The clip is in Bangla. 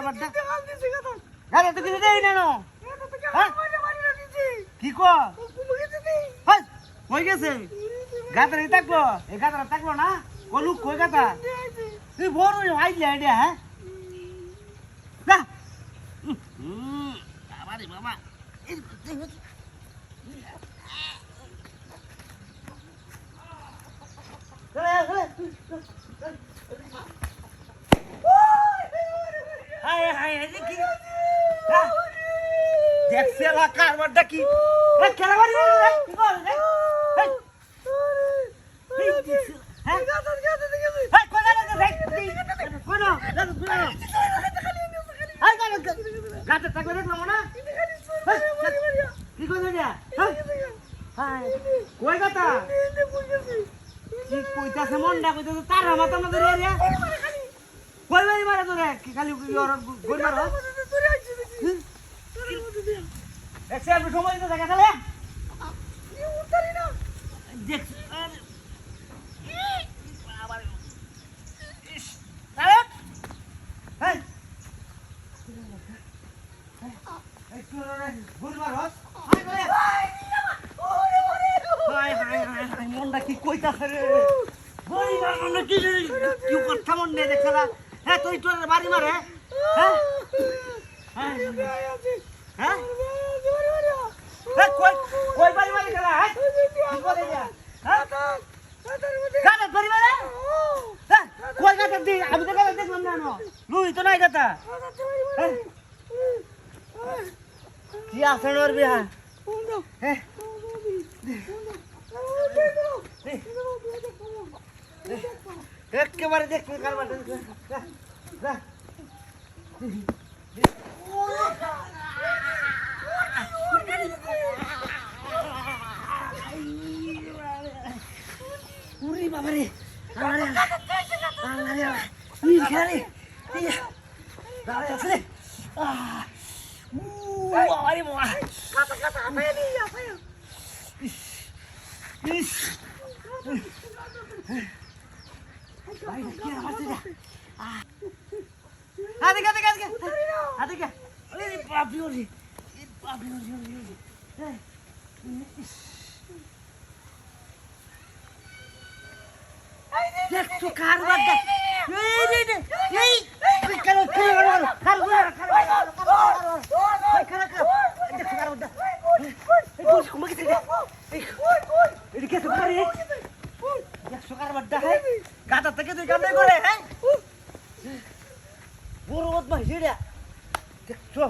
কারবারটা গাড়ি তো কিছু দেই না নো কি কো হাই কই গেছে গাদারে থাকলো এই গাদারে থাকলো না কলু কই গাদা তুই বড় আইলে আইডিয়া হ্যাঁ না বাবারে বাবা হায় হায় কি দেখছে লা কারবারটা কি এ খেলা বাড়ি কি কর হ্যাঁ গাদা গাদা দেখে হাই কোনা লাগে ভাই কোনা গাদা কোনা হাই গাদা গাদা তাকলে দেখলাম না কি কই দিয়া হাই কই গাদা কি কইতাছে মনটা কইতাছে তার মাথা না ধরে রে কই ভাই মারা ধরে কি খালি ওর গোল মারো এসে আমি সময় দিতে দেখা তাহলে কি উত্তরই না দেখ আবার ইস আরে এই এই তুই গোল মারো হাই করে হাই হাই হাই হাই মনটা কি কইতাছে রে বই মারনে কি কি কথা মন নে দেখলা হ্যাঁ তুই তোর বাড়ি মারে হ্যাঁ হ্যাঁ হ্যাঁ কই কই বাড়ি মারে খেলা হ্যাঁ কি করে দিয়া হ্যাঁ গাদা বাড়ি মারে হ্যাঁ কই গাদা দি আমি তো গাদা দেখলাম না নো লুই তো নাই গাদা কি আছে ওর বিয়া হ্যাঁ একেবারে দেখতে কারবারটা যা উরি বাবারে আরে আরে ই খালি দাঁড়া আছে বাবারে বাবা কাটা কাটা আপায় দি আপায় ইস ভাই কি আছে রে আরে গাদা গাদা আরে গা আরে বাপি ওরে বাপি ওরে দেখ তো কারবারটা এই রে এই কারো কারো গাদা থেকে তুই কামড়ে করে হ্যাঁ বড় বদমাইশ এটা দেখছো